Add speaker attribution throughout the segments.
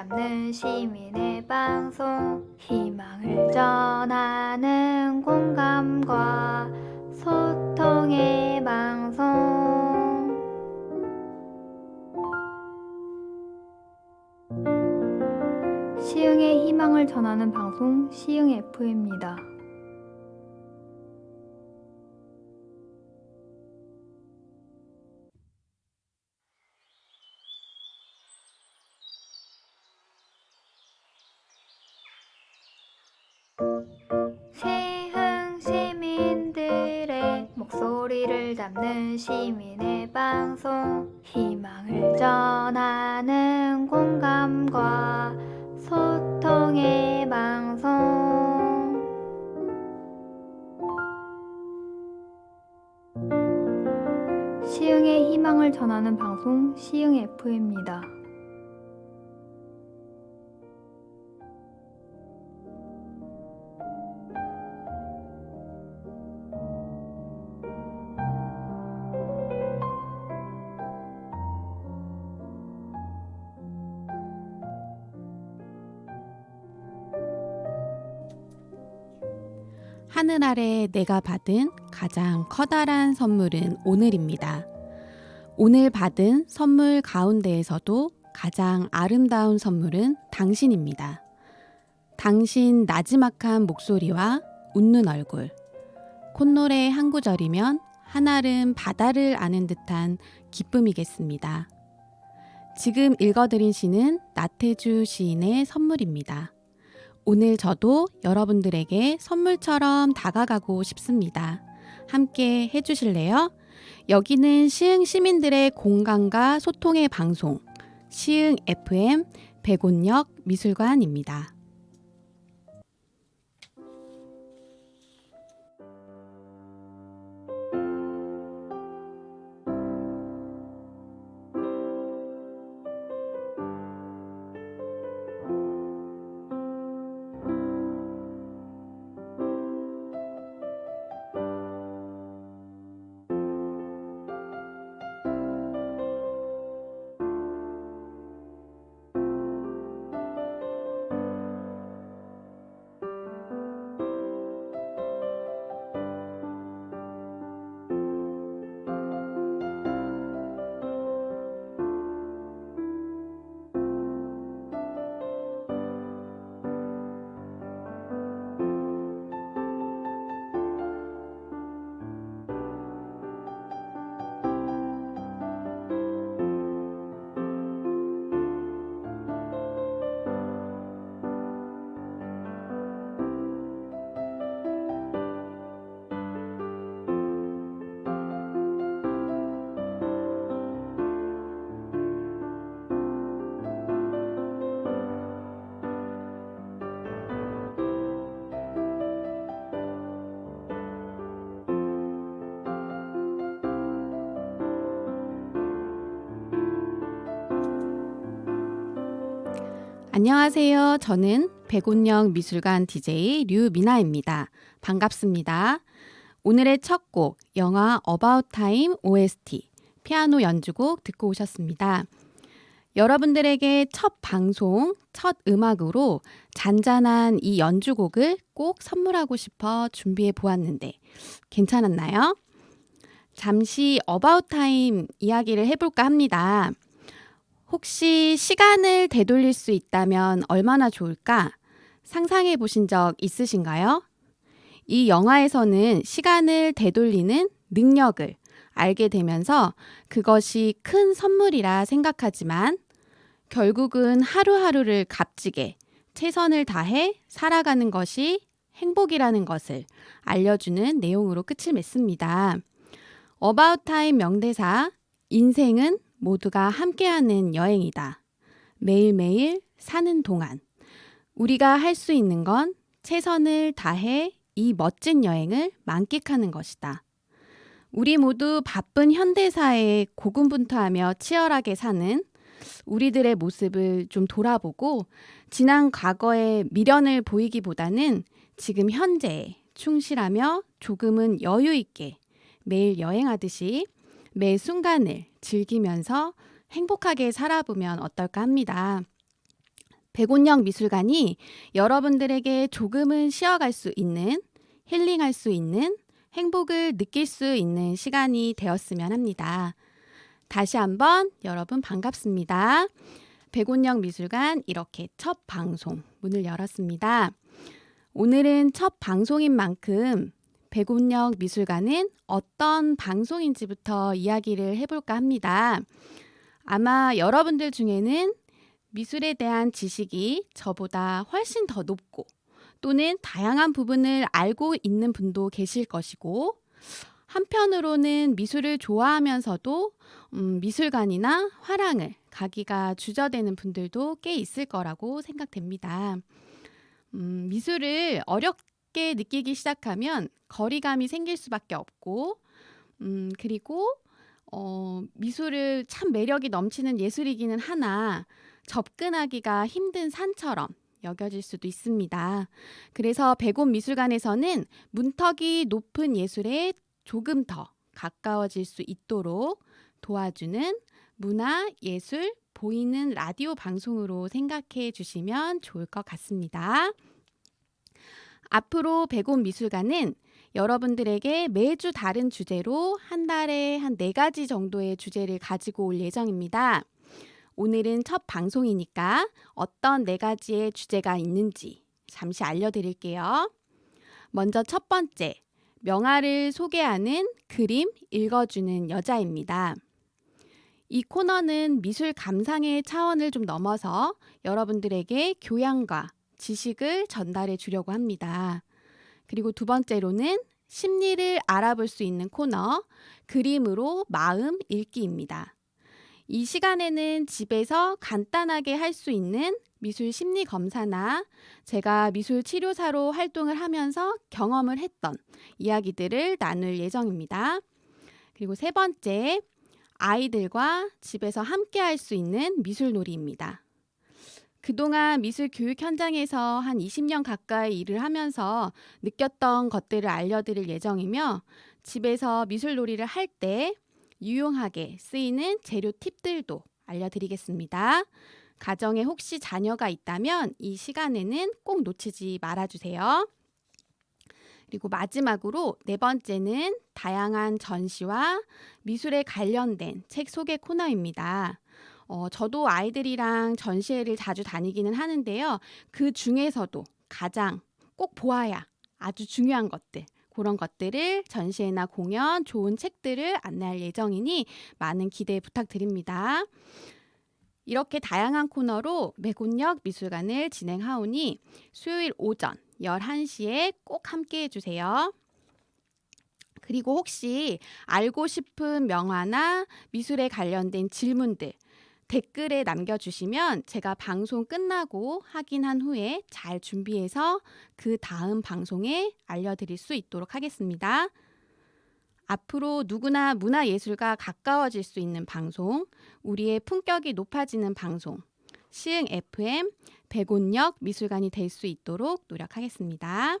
Speaker 1: 담는 시민의 방송, 희망을 전하는 공감과 소통의 방송. 시흥의 희망을 전하는 방송, 시흥 FM입니다. 시흥 시민들의 목소리를 담는 시민의 방송, 희망을 전하는 공감과 소통의 방송. 시흥의 희망을 전하는 방송, 시흥 FM입니다.
Speaker 2: 하늘 아래 내가 받은 가장 커다란 선물은 오늘입니다. 오늘 받은 선물 가운데에서도 가장 아름다운 선물은 당신입니다. 당신 나지막한 목소리와 웃는 얼굴, 콧노래 한 구절이면 한알은 바다를 아는 듯한 기쁨이겠습니다. 지금 읽어드린 시는 나태주 시인의 선물입니다. 오늘 저도 여러분들에게 선물처럼 다가가고 싶습니다. 함께 해주실래요? 여기는 시흥 시민들의 공감과 소통의 방송, 시흥 FM 백운역 미술관입니다. 안녕하세요. 저는 백운역 미술관 DJ 류미나입니다. 반갑습니다. 오늘의 첫 곡, 영화 About Time OST, 피아노 연주곡 듣고 오셨습니다. 여러분들에게 첫 방송, 첫 음악으로 잔잔한 이 연주곡을 꼭 선물하고 싶어 준비해 보았는데 괜찮았나요? 잠시 About Time 이야기를 해볼까 합니다. 혹시 시간을 되돌릴 수 있다면 얼마나 좋을까? 상상해 보신 적 있으신가요? 이 영화에서는 시간을 되돌리는 능력을 알게 되면서 그것이 큰 선물이라 생각하지만 결국은 하루하루를 값지게 최선을 다해 살아가는 것이 행복이라는 것을 알려주는 내용으로 끝을 맺습니다. About Time 명대사, 인생은 모두가 함께하는 여행이다. 매일매일 사는 동안 우리가 할 수 있는 건 최선을 다해 이 멋진 여행을 만끽하는 것이다. 우리 모두 바쁜 현대사회에 고군분투하며 치열하게 사는 우리들의 모습을 좀 돌아보고 지난 과거의 미련을 보이기보다는 지금 현재에 충실하며 조금은 여유 있게 매일 여행하듯이 매 순간을 즐기면서 행복하게 살아보면 어떨까 합니다. 백운영 미술관이 여러분들에게 조금은 쉬어갈 수 있는, 힐링할 수 있는, 행복을 느낄 수 있는 시간이 되었으면 합니다. 다시 한번 여러분 반갑습니다. 백운영 미술관 이렇게 첫 방송 문을 열었습니다. 오늘은 첫 방송인 만큼 백운영 미술관은 어떤 방송인지부터 이야기를 해볼까 합니다. 아마 여러분들 중에는 미술에 대한 지식이 저보다 훨씬 더 높고 또는 다양한 부분을 알고 있는 분도 계실 것이고, 한편으로는 미술을 좋아하면서도 미술관이나 화랑을 가기가 주저되는 분들도 꽤 있을 거라고 생각됩니다. 미술을 어렵게 느끼기 시작하면 거리감이 생길 수밖에 없고, 그리고 미술을 참 매력이 넘치는 예술이기는 하나 접근하기가 힘든 산처럼 여겨질 수도 있습니다. 그래서 백운미술관에서는 문턱이 높은 예술에 조금 더 가까워질 수 있도록 도와주는 문화, 예술, 보이는 라디오 방송으로 생각해 주시면 좋을 것 같습니다. 앞으로 백운미술관은 여러분들에게 매주 다른 주제로 한 달에 한 4가지 정도의 주제를 가지고 올 예정입니다. 오늘은 첫 방송이니까 어떤 4가지의 주제가 있는지 잠시 알려드릴게요. 먼저 첫 번째, 명화를 소개하는 그림 읽어주는 여자입니다. 이 코너는 미술 감상의 차원을 좀 넘어서 여러분들에게 교양과 지식을 전달해 주려고 합니다. 그리고 두 번째로는 심리를 알아볼 수 있는 코너, 그림으로 마음 읽기입니다. 이 시간에는 집에서 간단하게 할 수 있는 미술 심리 검사나 제가 미술 치료사로 활동을 하면서 경험을 했던 이야기들을 나눌 예정입니다. 그리고 세 번째, 아이들과 집에서 함께 할 수 있는 미술놀이입니다. 그동안 미술 교육 현장에서 한 20년 가까이 일을 하면서 느꼈던 것들을 알려드릴 예정이며, 집에서 미술놀이를 할 때 유용하게 쓰이는 재료 팁들도 알려드리겠습니다. 가정에 혹시 자녀가 있다면 이 시간에는 꼭 놓치지 말아주세요. 그리고 마지막으로 4번째는 다양한 전시와 미술에 관련된 책 소개 코너입니다. 저도 아이들이랑 전시회를 자주 다니기는 하는데요. 그 중에서도 가장 꼭 보아야 아주 중요한 것들, 그런 것들을 전시회나 공연, 좋은 책들을 안내할 예정이니 많은 기대 부탁드립니다. 이렇게 다양한 코너로 백운영 미술관을 진행하오니 수요일 오전 11시에 꼭 함께해 주세요. 그리고 혹시 알고 싶은 명화나 미술에 관련된 질문들 댓글에 남겨주시면 제가 방송 끝나고 확인한 후에 잘 준비해서 그 다음 방송에 알려드릴 수 있도록 하겠습니다. 앞으로 누구나 문화예술과 가까워질 수 있는 방송, 우리의 품격이 높아지는 방송, 시흥 FM 백운영 미술관이 될 수 있도록 노력하겠습니다.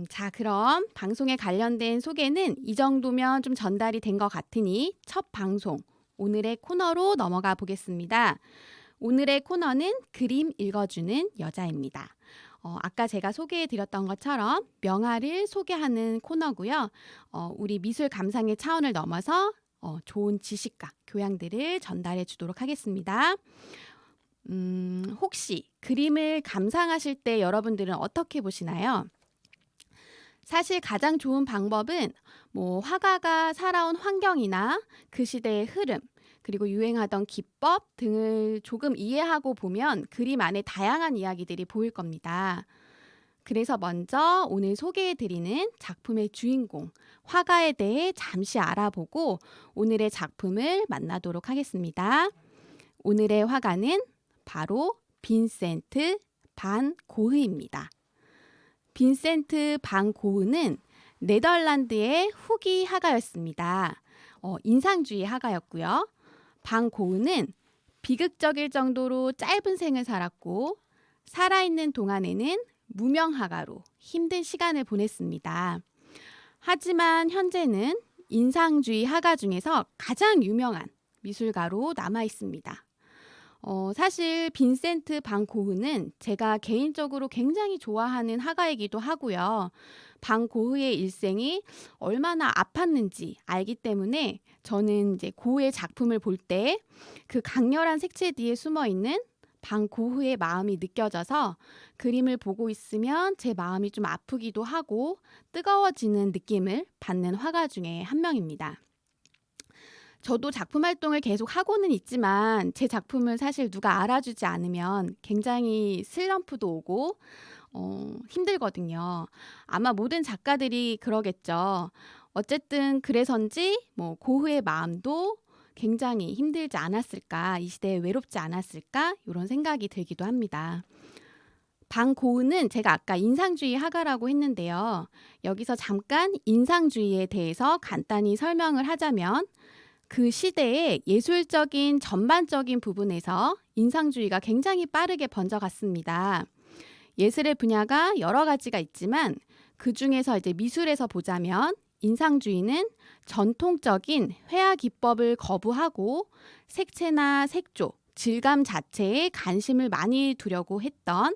Speaker 2: 자, 그럼 방송에 관련된 소개는 이 정도면 좀 전달이 된 것 같으니 첫 방송, 오늘의 코너로 넘어가 보겠습니다. 오늘의 코너는 그림 읽어주는 여자입니다. 아까 제가 소개해드렸던 것처럼 명화를 소개하는 코너고요. 우리 미술 감상의 차원을 넘어서 좋은 지식과 교양들을 전달해 주도록 하겠습니다. 혹시 그림을 감상하실 때 여러분들은 어떻게 보시나요? 사실 가장 좋은 방법은 화가가 살아온 환경이나 그 시대의 흐름, 그리고 유행하던 기법 등을 조금 이해하고 보면 그림 안에 다양한 이야기들이 보일 겁니다. 그래서 먼저 오늘 소개해드리는 작품의 주인공, 화가에 대해 잠시 알아보고 오늘의 작품을 만나도록 하겠습니다. 오늘의 화가는 바로 빈센트 반 고흐입니다. 빈센트 반 고흐는 네덜란드의 후기 화가였습니다. 인상주의 화가였고요. 반 고흐는 비극적일 정도로 짧은 생을 살았고 살아있는 동안에는 무명화가로 힘든 시간을 보냈습니다. 하지만 현재는 인상주의 화가 중에서 가장 유명한 미술가로 남아 있습니다. 사실 빈센트 반 고흐는 제가 개인적으로 굉장히 좋아하는 화가이기도 하고요. 반 고흐의 일생이 얼마나 아팠는지 알기 때문에 저는 이제 고흐의 작품을 볼 때 그 강렬한 색채 뒤에 숨어 있는 반 고흐의 마음이 느껴져서 그림을 보고 있으면 제 마음이 좀 아프기도 하고 뜨거워지는 느낌을 받는 화가 중에 한 명입니다. 저도 작품 활동을 계속 하고는 있지만 제 작품을 사실 누가 알아주지 않으면 굉장히 슬럼프도 오고 힘들거든요. 아마 모든 작가들이 그러겠죠. 어쨌든 그래서인지 뭐 고흐의 마음도 굉장히 힘들지 않았을까, 이 시대에 외롭지 않았을까 이런 생각이 들기도 합니다. 반 고흐는 제가 아까 인상주의 화가라고 했는데요. 여기서 잠깐 인상주의에 대해서 간단히 설명을 하자면 그 시대의 예술적인 전반적인 부분에서 인상주의가 굉장히 빠르게 번져갔습니다. 예술의 분야가 여러 가지가 있지만 그 중에서 이제 미술에서 보자면 인상주의는 전통적인 회화 기법을 거부하고 색채나 색조, 질감 자체에 관심을 많이 두려고 했던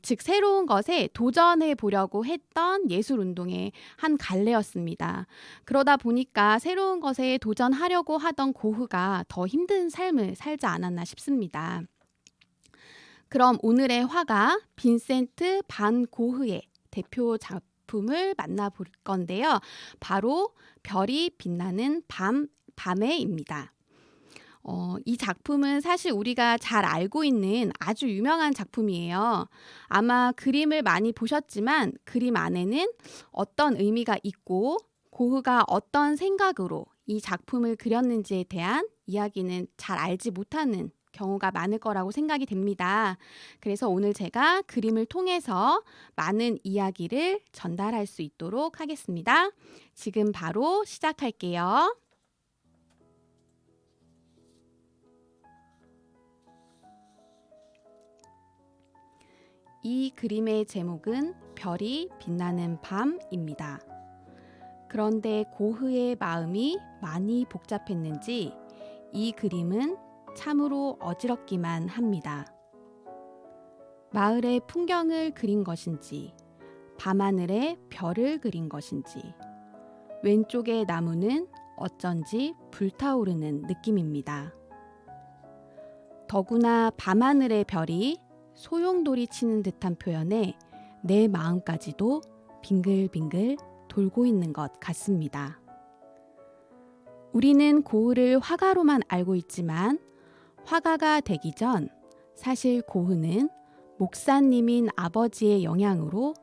Speaker 2: 즉 새로운 것에 도전해 보려고 했던 예술 운동의 한 갈래였습니다. 그러다 보니까 새로운 것에 도전하려고 하던 고흐가 더 힘든 삶을 살지 않았나 싶습니다. 그럼 오늘의 화가 빈센트 반 고흐의 대표 작품을 만나볼 건데요. 바로 별이 빛나는 밤에입니다. 이 작품은 사실 우리가 잘 알고 있는 아주 유명한 작품이에요. 아마 그림을 많이 보셨지만 그림 안에는 어떤 의미가 있고 고흐가 어떤 생각으로 이 작품을 그렸는지에 대한 이야기는 잘 알지 못하는 경우가 많을 거라고 생각이 됩니다. 그래서 오늘 제가 그림을 통해서 많은 이야기를 전달할 수 있도록 하겠습니다. 지금 바로 시작할게요. 이 그림의 제목은 별이 빛나는 밤입니다. 그런데 고흐의 마음이 많이 복잡했는지 이 그림은 참으로 어지럽기만 합니다. 마을의 풍경을 그린 것인지, 밤하늘에 별을 그린 것인지, 왼쪽의 나무는 어쩐지 불타오르는 느낌입니다. 더구나 밤하늘의 별이 소용돌이 치는 듯한 표현에 내 마음까지도 빙글빙글 돌고 있는 것 같습니다. 우리는 고흐를 화가로만 알고 있지만 화가가 되기 전 사실 고흐는 목사님인 아버지의 영향으로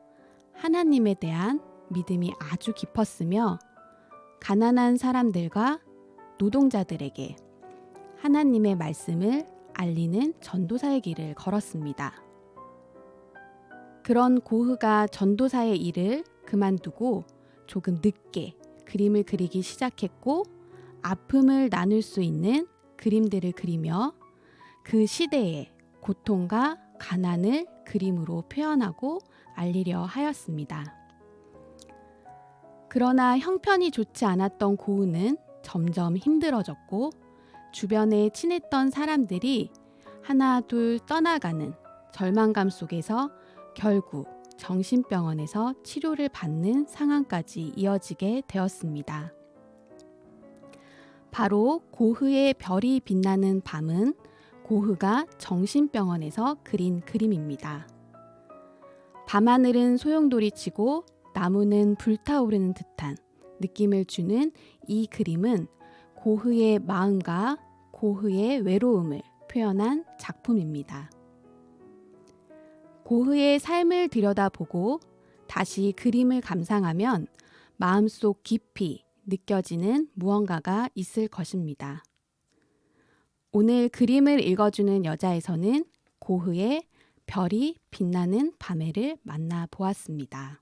Speaker 2: 하나님에 대한 믿음이 아주 깊었으며 가난한 사람들과 노동자들에게 하나님의 말씀을 알리는 전도사의 길을 걸었습니다. 그런 고흐가 전도사의 일을 그만두고 조금 늦게 그림을 그리기 시작했고 아픔을 나눌 수 있는 그림들을 그리며 그 시대의 고통과 가난을 그림으로 표현하고 알리려 하였습니다. 그러나 형편이 좋지 않았던 고흐는 점점 힘들어졌고 주변에 친했던 사람들이 하나 둘 떠나가는 절망감 속에서 결국 정신병원에서 치료를 받는 상황까지 이어지게 되었습니다. 바로 고흐의 별이 빛나는 밤은 고흐가 정신병원에서 그린 그림입니다. 밤하늘은 소용돌이 치고 나무는 불타오르는 듯한 느낌을 주는 이 그림은 고흐의 마음과 고흐의 외로움을 표현한 작품입니다. 고흐의 삶을 들여다보고 다시 그림을 감상하면 마음속 깊이 느껴지는 무언가가 있을 것입니다. 오늘 그림을 읽어주는 여자에서는 고흐의 별이 빛나는 밤에를 만나보았습니다.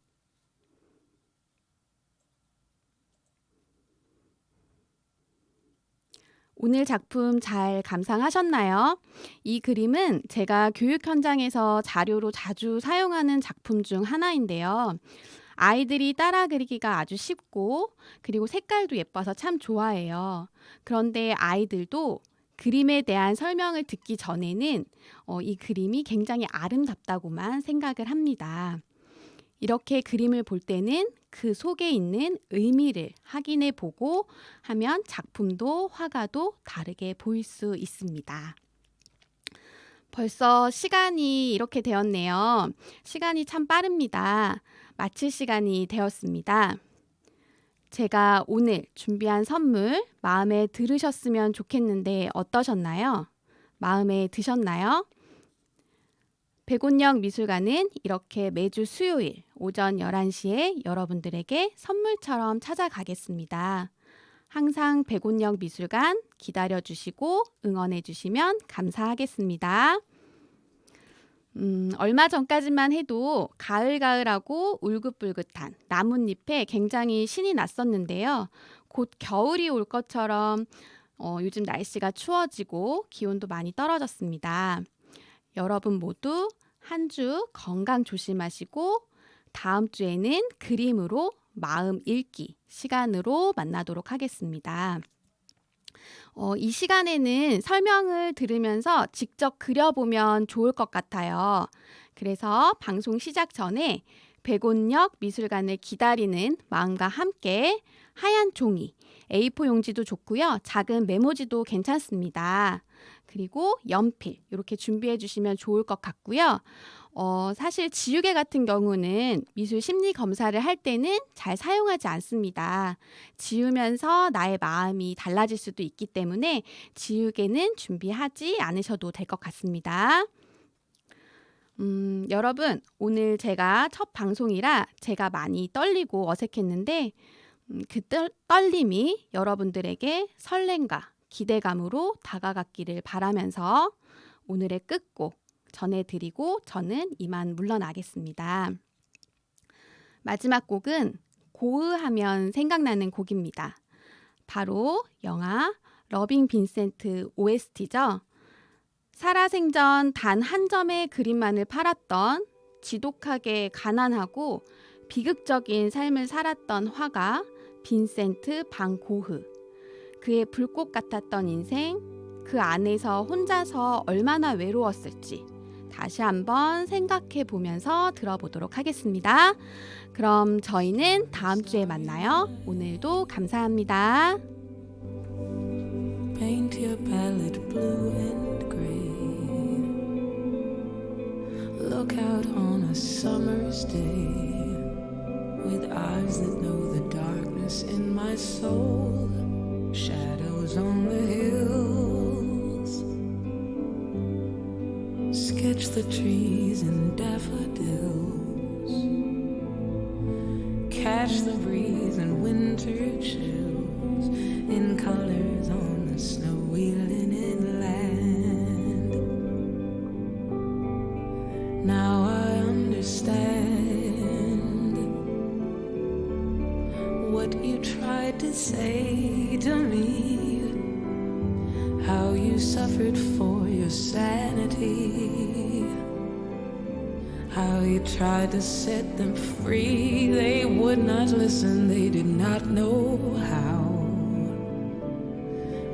Speaker 2: 오늘 작품 잘 감상하셨나요? 이 그림은 제가 교육 현장에서 자료로 자주 사용하는 작품 중 하나인데요. 아이들이 따라 그리기가 아주 쉽고 그리고 색깔도 예뻐서 참 좋아해요. 그런데 아이들도 그림에 대한 설명을 듣기 전에는 이 그림이 굉장히 아름답다고만 생각을 합니다. 이렇게 그림을 볼 때는 그 속에 있는 의미를 확인해 보고 하면 작품도 화가도 다르게 보일 수 있습니다. 벌써 시간이 이렇게 되었네요. 시간이 참 빠릅니다. 마칠 시간이 되었습니다. 제가 오늘 준비한 선물 마음에 들으셨으면 좋겠는데 어떠셨나요? 마음에 드셨나요? 백운역 미술관은 이렇게 매주 수요일 오전 11시에 여러분들에게 선물처럼 찾아가겠습니다. 항상 백운역 미술관 기다려주시고 응원해주시면 감사하겠습니다. 얼마 전까지만 해도 가을가을하고 울긋불긋한 나뭇잎에 굉장히 신이 났었는데요. 곧 겨울이 올 것처럼 요즘 날씨가 추워지고 기온도 많이 떨어졌습니다. 여러분 모두 한 주 건강 조심하시고 다음 주에는 그림으로 마음 읽기 시간으로 만나도록 하겠습니다. 이 시간에는 설명을 들으면서 직접 그려보면 좋을 것 같아요. 그래서 방송 시작 전에 백운역 미술관을 기다리는 마음과 함께 하얀 종이, A4 용지도 좋고요. 작은 메모지도 괜찮습니다. 그리고 연필 이렇게 준비해 주시면 좋을 것 같고요. 사실 지우개 같은 경우는 미술 심리 검사를 할 때는 잘 사용하지 않습니다. 지우면서 나의 마음이 달라질 수도 있기 때문에 지우개는 준비하지 않으셔도 될 것 같습니다. 여러분 오늘 제가 첫 방송이라 제가 많이 떨리고 어색했는데 그 떨림이 여러분들에게 설렘과 기대감으로 다가갔기를 바라면서 오늘의 끝곡 전해드리고 저는 이만 물러나겠습니다. 마지막 곡은 고흐하면 생각나는 곡입니다. 바로 영화 러빙 빈센트 OST죠. 살아생전 단 한 점의 그림만을 팔았던 지독하게 가난하고 비극적인 삶을 살았던 화가 빈센트 반 고흐. 그의 불꽃 같았던 인생, 그 안에서 혼자서 얼마나 외로웠을지 다시 한번 생각해 보면서 들어보도록 하겠습니다. 그럼 저희는 다음 주에 만나요. 오늘도 감사합니다.
Speaker 3: Paint your palette blue and gray. Look out on a summer's day with eyes that know the darkness in my soul. Shadows on the hills. Sketch the trees and daffodils. Catch the breeze and winter chills in colors on the snowy linen land. Now I understand what you tried to say to me, how you suffered for your sanity, how you tried to set them free. They would not listen, they did not know how.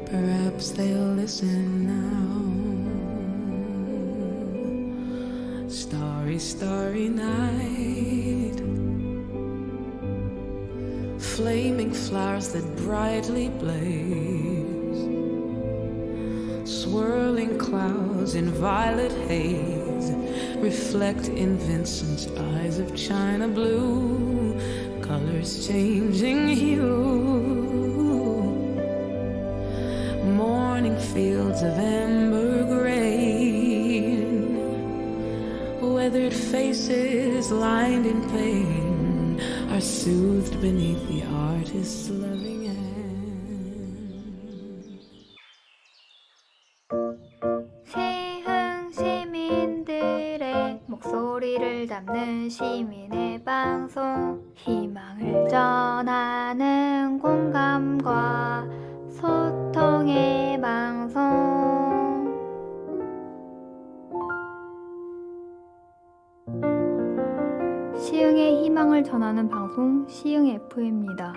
Speaker 3: Perhaps they'll listen now. Starry, starry night, flaming flowers that brightly blaze, swirling clouds in violet haze reflect in Vincent's eyes of china blue, colors changing hue. Morning fields of amber grain, weathered faces lined in pain are soothed beneath the artist's loving hand.
Speaker 1: 시흥 시민들의 목소리를 담는 시민의 방송, 희망을 전하는 공감과 소통의 방송. 시흥의 희망을 전하는 방송 시흥 FM입니다.